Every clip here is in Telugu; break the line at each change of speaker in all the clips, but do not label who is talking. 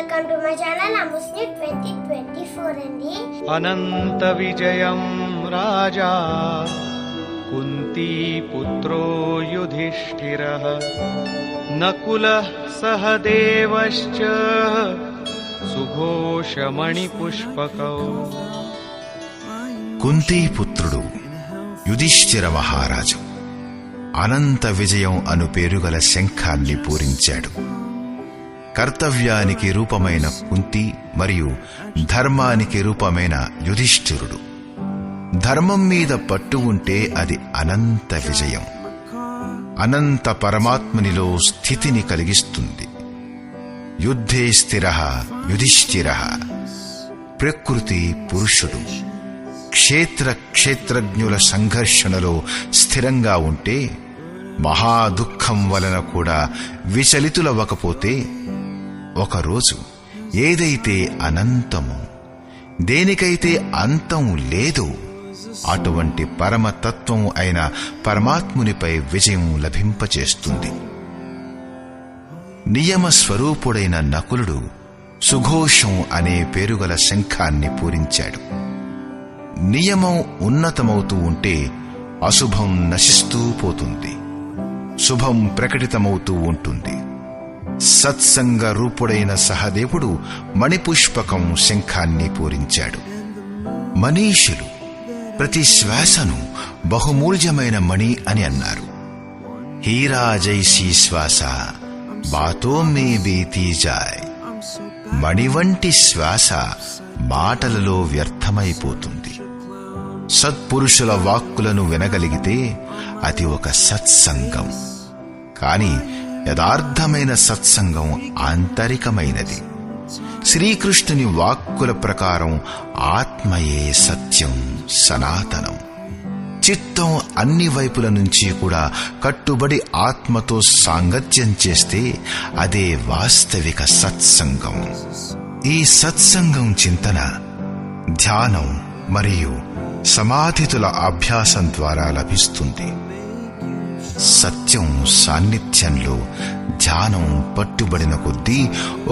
వెల్కమ్ టు మై ఛానల్ అముస్ని 2024 అండి.
అనంత విజయం రాజా కుంతీ పుత్రో యుధిష్ఠిరః నకులః సహదేవశ్చ సుఘోషమణి పుష్పకౌ.
కుంతీ పుత్రుడు యుధిష్ఠిర మహారాజు అనంత విజయం అను పేరుగల శంఖాన్ని పూరించాడు. కర్తవ్యానికి రూపమైన కుంతి మరియు ధర్మానికి రూపమైన యుధిష్ఠిరుడు. ధర్మం మీద పట్టు ఉంటే అది అనంత విజయం, అనంత పరమాత్మనిలో స్థితిని కలిగిస్తుంది. యుద్ధే స్థిరః యుధిష్ఠిరః. ప్రకృతి పురుషుడు క్షేత్రజ్ఞుల సంఘర్షణలో స్థిరంగా ఉంటే, మహాదుఃఖం వలన కూడా విచలితులవ్వకపోతే, ఒకరోజు ఏదైతే అనంతమో, దేనికైతే అంతం లేదో అటువంటి పరమతత్వం అయిన పరమాత్మునిపై విజయం లభింపచేస్తుంది. నియమ స్వరూపుడైన నకులుడు సుఘోషం అనే పేరుగల శంఖాన్ని పూరించాడు. నియమం ఉన్నతమవుతూ ఉంటే అశుభం నశిస్తూ పోతుంది, శుభం ప్రకటితమవుతూ ఉంటుంది. సత్సంగ రూపుడైన సహదేవుడు మణిపుష్పకం శంఖాన్ని పూరించాడు. మనీషులు ప్రతి శ్వాసను బహుమూల్యమైన మణి అని అన్నారు. హీరా జైసీ శ్వాస బాతో మే బీతీ జాయ్. మణి వంటి శ్వాస మాటలలో వ్యర్థమైపోతుంది. సత్పురుషుల వాక్కులను వినగలిగితే అది ఒక సత్సంగం. కాని యథార్థమైన సత్సంగం ఆంతరికమైనది. శ్రీకృష్ణుని వాక్కుల ప్రకారం ఆత్మయే సత్యం, సనాతనం. చిత్తం అన్ని వైపుల నుంచి కూడా కట్టుబడి ఆత్మతో సాంగత్యం చేస్తే అదే వాస్తవిక సత్సంగం. ఈ సత్సంగం చింతన, ధ్యానం మరియు సమాధితుల అభ్యాసం ద్వారా లభిస్తుంది. సత్యం సాన్నిధ్యంలో ధ్యానం పట్టుబడిన కొద్దీ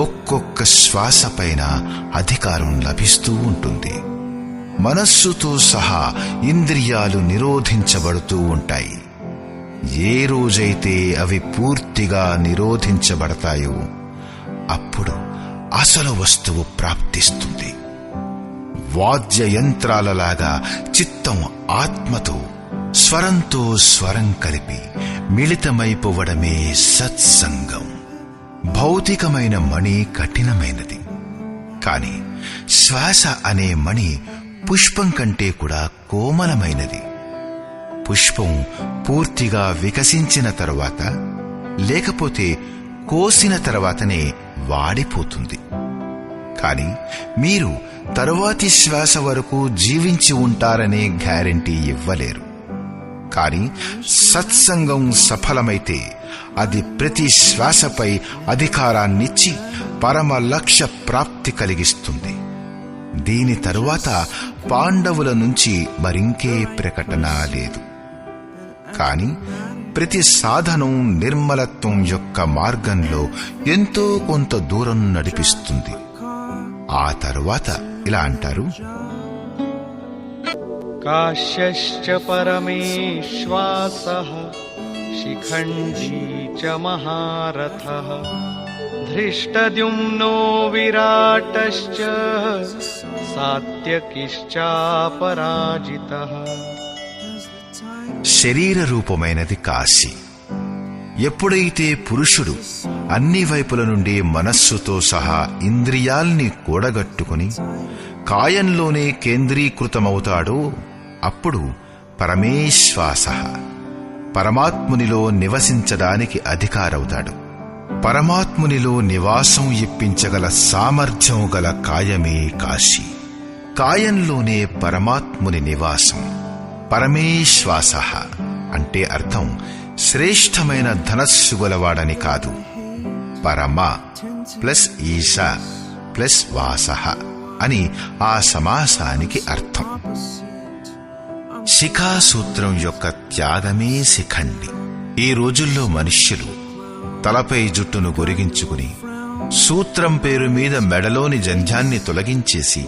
ఒక్కొక్క శ్వాస పైన అధికారం లభిస్తూ ఉంటుంది. మనస్సుతో సహా ఇంద్రియాలు నిరోధించబడుతూ ఉంటాయి. ఏ రోజైతే అవి పూర్తిగా నిరోధించబడతాయో అప్పుడు అసలు వస్తువు ప్రాప్తిస్తుంది. వాద్య యంత్రాలలాగా చిత్తం ఆత్మతో, స్వరంతో స్వరం కలిపి మిళితమైపోవడమే సత్సంగం. భౌతికమైన మణి కఠినమైనది, కాని శ్వాస అనే మణి పుష్పం కంటే కూడా కోమలమైనది. పుష్పం పూర్తిగా వికసించిన తరువాత, లేకపోతే కోసిన తరువాతనే వాడిపోతుంది. కాని మీరు తరువాతి శ్వాస వరకు జీవించి ఉంటారనే గ్యారెంటీ ఇవ్వలేరు. కాని సత్సంగం సఫలమైతే అది ప్రతి శ్వాసపై అధికారాన్నిచ్చి పరమ లక్ష్య ప్రాప్తి కలిగిస్తుంది. దీని తరువాత పాండవుల నుంచి మరింకే ప్రకటన లేదు. కాని ప్రతి సాధనం నిర్మలత్వం యొక్క మార్గంలో ఎంతో కొంత దూరం నడిపిస్తుంది. ఆ తరువాత ఇలా అంటారు:
కాశ్యశ్చ పరమేశ్వాసః శిఖండీ చ మహారథః ధృష్టద్యుమ్నో విరాటశ్చ సాత్యకిశ్చాపరాజితః.
శరీర రూపమైనది కాశీ. ఎప్పుడైతే పురుషుడు అన్ని వైపుల నుండి మనస్సుతో సహా ఇంద్రియాల్ని కూడగట్టుకుని కాయంలోనే కేంద్రీకృతమవుతాడో అప్పుడు పరమేశ్వాస పరమాత్మునిలో నివసించడానికి అధికారవుతాడు. పరమాత్మునిలో నివాసం ఇప్పించగల సామర్థ్యం గల కాయమే కాశీ. కాయంలోనే పరమాత్ముని నివాసం. పరమేశ్వాస అంటే అర్థం శ్రేష్టమైన ధనస్సు గలవాడని కాదు. పరమ ప్లస్ ఈశ ప్లస్ వాస అని ఆ సమాసానికి అర్థం. శిఖాసూత్రం యొక్క త్యాగమే శిఖండి. ఈ రోజుల్లో మనుష్యులు తలపై జుట్టును గొరిగించుకుని సూత్రం పేరు మీద మెడలోని జంధ్యాన్ని తొలగించేసి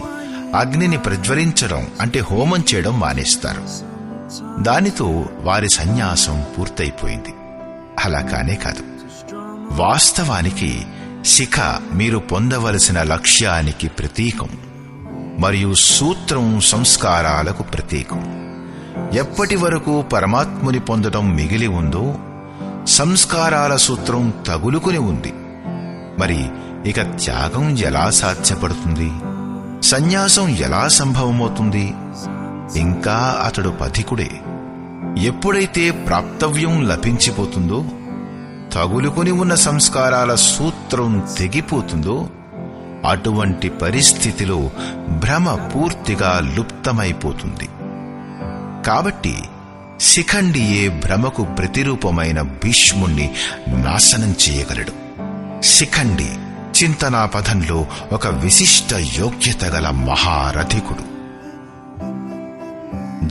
అగ్నిని ప్రజ్వలించడం అంటే హోమం చేయడం మానేస్తారు. దానితో వారి సన్యాసం పూర్తయిపోయింది. అలా కానే కాదు. వాస్తవానికి శిఖ మీరు పొందవలసిన లక్ష్యానికి ప్రతీకం మరియు సూత్రం సంస్కారాలకు ప్రతీకం. ఎప్పటి వరకు పరమాత్ముని పొందడం మిగిలి ఉందో సంస్కారాల సూత్రం తగులుకుని ఉంది. మరి ఇక త్యాగం ఎలా సాధ్యపడుతుంది? సన్యాసం ఎలా సంభవమవుతుంది? ఇంకా అతడు పథికుడే. ఎప్పుడైతే ప్రాప్తవ్యం లభించిపోతుందో, తగులుకుని ఉన్న సంస్కారాల సూత్రం తెగిపోతుందో, అటువంటి పరిస్థితిలో భ్రమ పూర్తిగా లుప్తమైపోతుంది. కాబట్టి శిఖండియే భ్రమకు ప్రతిరూపమైన భీష్ముణ్ణి నాశనం చేయగలడు. శిఖండి చింతనా పథంలో ఒక విశిష్ట యోగ్యత గల మహారథికుడు.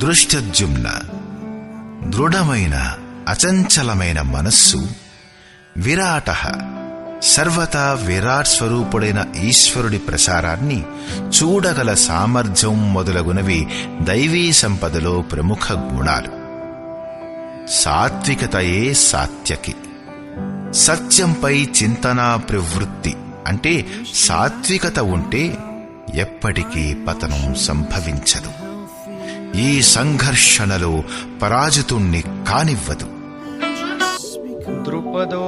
దృష్టద్యుమ్న దృఢమైన అచంచలమైన మనస్సు, విరాట సర్వతా విరాట్ స్వరూపుడైన ఈశ్వరుడి ప్రసారాన్ని చూడగల సామర్థ్యం మొదలగునవి దైవీ సంపదలో ప్రముఖ గుణాలు. సాత్వికతయే సాత్యకి. సత్యంపై చింతనా ప్రవృత్తి అంటే సాత్వికత ఉంటే ఎప్పటికీ పతనం సంభవించదు. ఈ సంఘర్షణలో పరాజితుణ్ణి కానివ్వదు.
ద్రుపదో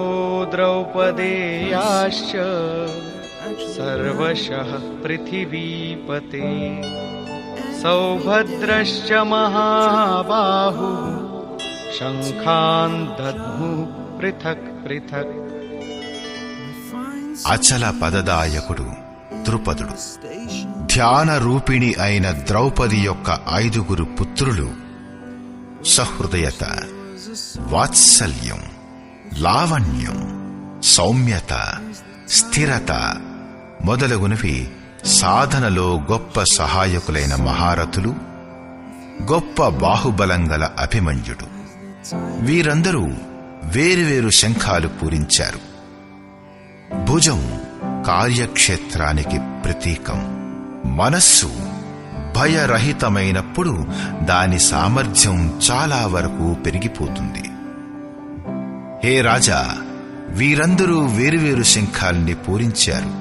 ద్రౌపదేయాశ్చ సర్వశః పృథివీపతే సౌభద్రశ్చ మహాబాహు శంఖాన్ దద్ముః పృథక్ పృథక్.
అచల పదదాయకుడు ద్రుపదుడు, ధ్యాన రూపిణి అయిన ద్రౌపది యొక్క 5 పుత్రులు సహృదయత, వాత్సల్యం, లావణ్యం, సౌమ్యత, స్థిరత మొదలగునవి సాధనలో గొప్ప సహాయకులైన మహారథులు, గొప్ప బాహుబలం గల అభిమన్యుడు. వీరందరూ వేరువేరు శంఖాలు పూరించారు. భుజం కార్యక్షేత్రానికి ప్రతీకం. మనస్సు భయరహితమైనప్పుడు దాని సామర్థ్యం చాలా వరకు పెరిగిపోతుంది. హే రాజా, వీరందరూ వేరువేరు శంఖాల్ని పూరించారు.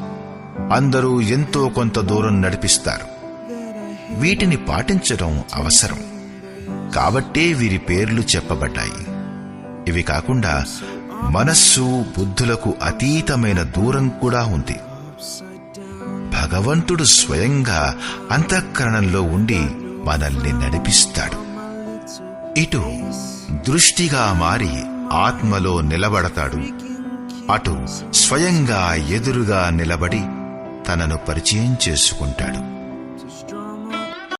అందరూ ఎంతో కొంత దూరం నడిపిస్తారు. వీటిని పాటించడం అవసరం. కాబట్టే వీరి పేర్లు చెప్పబడ్డాయి. ఇవి కాకుండా మనస్సు బుద్ధులకు అతీతమైన దూరం కూడా ఉంది. భగవంతుడు స్వయంగా అంతఃకరణంలో ఉండి మనల్ని నడిపిస్తాడు. ఇటు దృష్టిగా మారి ఆత్మలో నిలబడతాడు, అటు స్వయంగా ఎదురుగా నిలబడి తనను పరిచయం చేసుకుంటాడు.